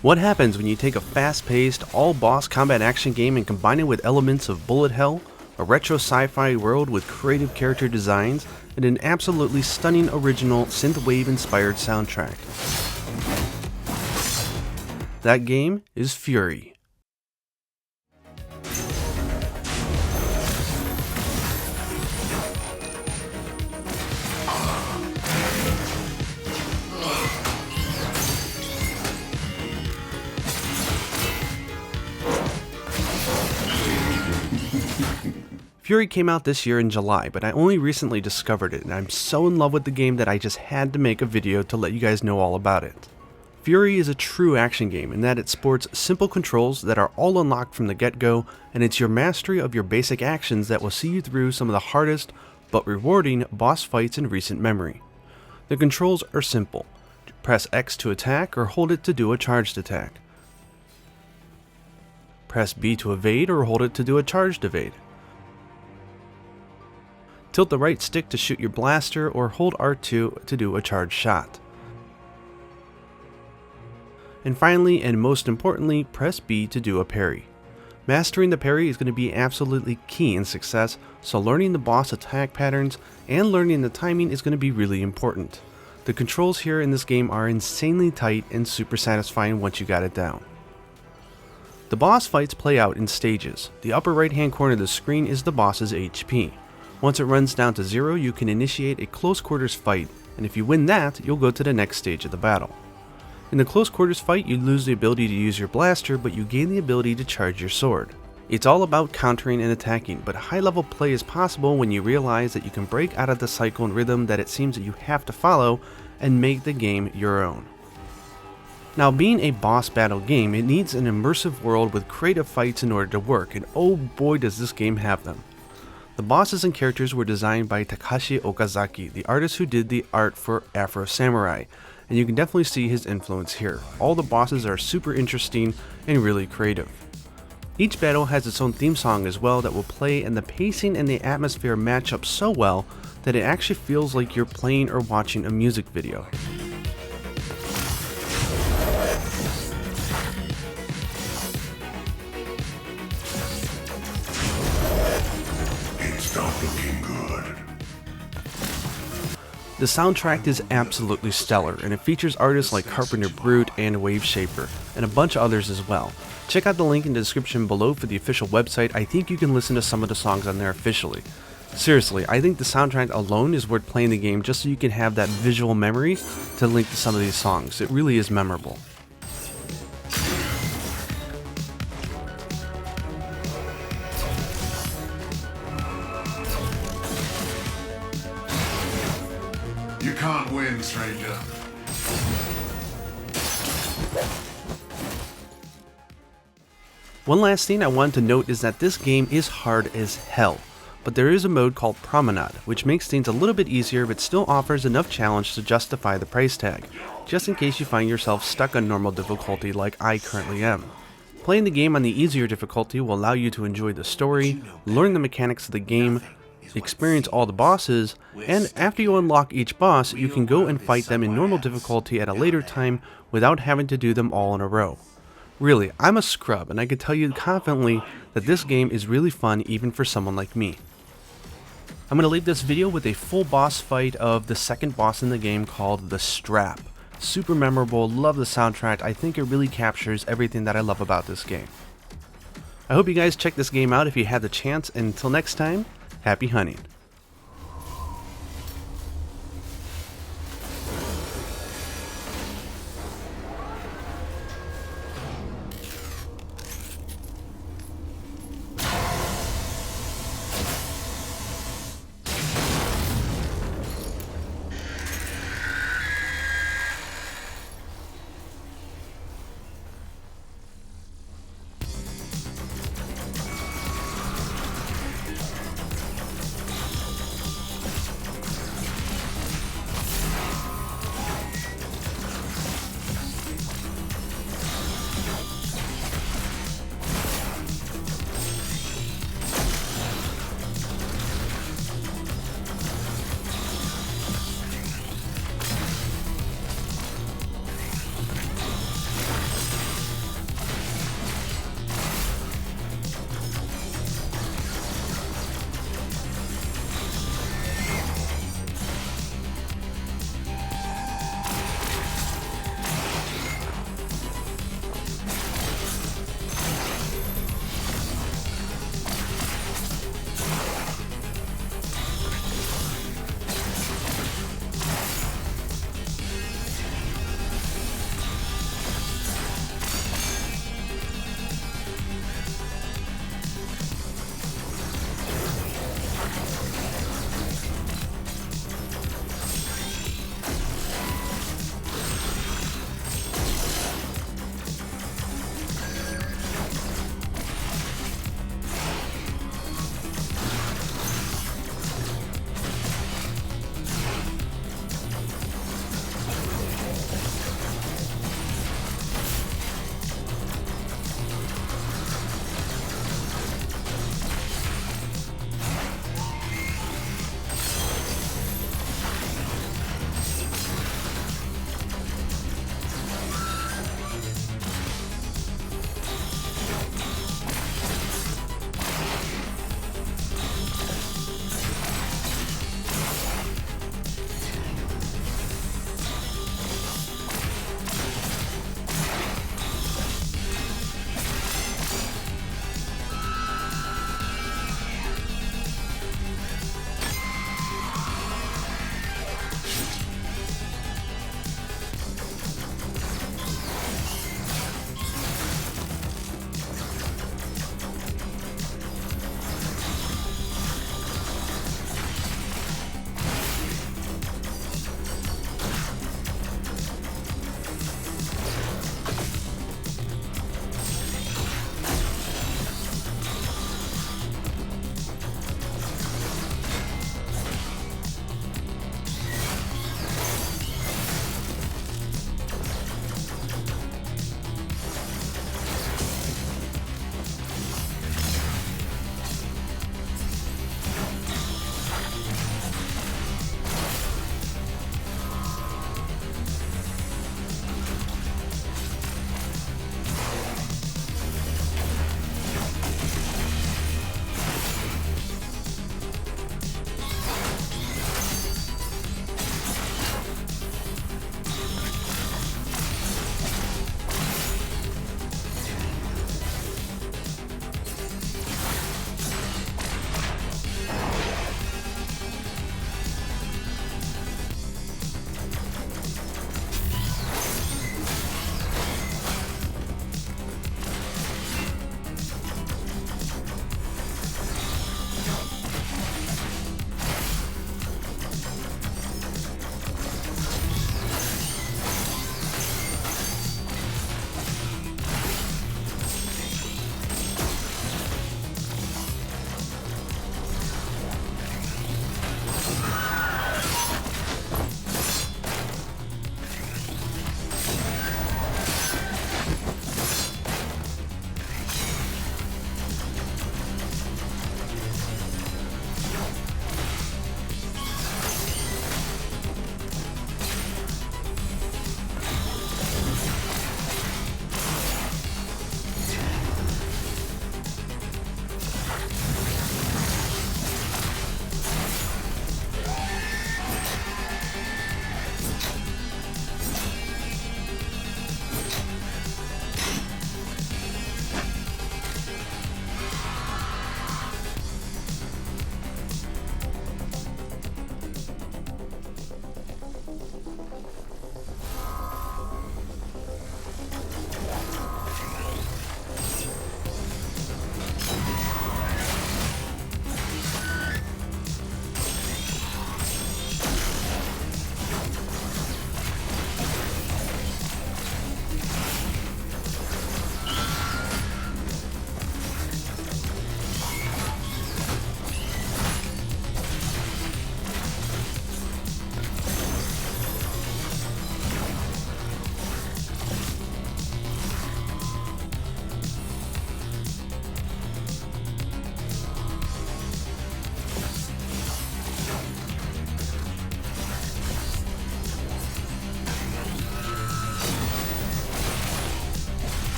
What happens when you take a fast-paced, all-boss combat action game and combine it with elements of bullet hell, a retro sci-fi world with creative character designs, and an absolutely stunning original synthwave-inspired soundtrack? That game is Furi. Furi came out this year in July, but I only recently discovered it, and I'm so in love with the game that I just had to make a video to let you guys know all about it. Furi is a true action game in that it sports simple controls that are all unlocked from the get-go, and it's your mastery of your basic actions that will see you through some of the hardest but rewarding boss fights in recent memory. The controls are simple. Press X to attack or hold it to do a charged attack. Press B to evade or hold it to do a charged evade. Tilt the right stick to shoot your blaster or hold R2 to do a charged shot. And finally, and most importantly, press B to do a parry. Mastering the parry is going to be absolutely key in success, so learning the boss attack patterns and learning the timing is going to be really important. The controls here in this game are insanely tight and super satisfying once you got it down. The boss fights play out in stages. The upper right hand corner of the screen is the boss's HP. Once it runs down to 0, you can initiate a close quarters fight, and if you win that, you'll go to the next stage of the battle. In the close quarters fight, you lose the ability to use your blaster, but you gain the ability to charge your sword. It's all about countering and attacking, but high level play is possible when you realize that you can break out of the cycle and rhythm that it seems that you have to follow and make the game your own. Now, being a boss battle game, it needs an immersive world with creative fights in order to work, and oh boy does this game have them. The bosses and characters were designed by Takashi Okazaki, the artist who did the art for Afro Samurai, and you can definitely see his influence here. All the bosses are super interesting and really creative. Each battle has its own theme song as well that will play, and the pacing and the atmosphere match up so well that it actually feels like you're playing or watching a music video. Looking good. The soundtrack is absolutely stellar, and it features artists like Carpenter Brute and Wave Shaper, and a bunch of others as well. Check out the link in the description below for the official website. I think you can listen to some of the songs on there officially. Seriously, I think the soundtrack alone is worth playing the game just so you can have that visual memory to link to some of these songs. It really is memorable. You can't win, stranger. One last thing I wanted to note is that this game is hard as hell, but there is a mode called Promenade, which makes things a little bit easier but still offers enough challenge to justify the price tag, just in case you find yourself stuck on normal difficulty like I currently am. Playing the game on the easier difficulty will allow you to enjoy the story, learn the mechanics of the game, experience all the bosses, and after you unlock each boss, you can go and fight them in normal difficulty at a later time without having to do them all in a row. Really, I'm a scrub, and I can tell you confidently that this game is really fun even for someone like me. I'm going to leave this video with a full boss fight of the second boss in the game called The Strap. Super memorable, love the soundtrack. I think it really captures everything that I love about this game. I hope you guys check this game out if you had the chance, and until next time, happy hunting.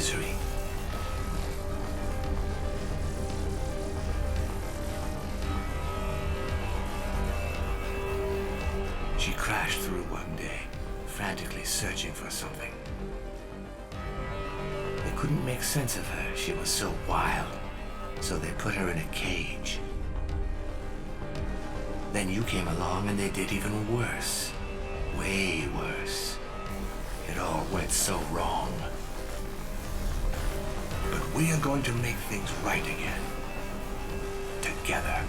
misery. She crashed through one day, frantically searching for something. They couldn't make sense of her. She was so wild. So they put her in a cage. Then you came along and they did even worse. Way worse. It all went so wrong. But we are going to make things right again. Together.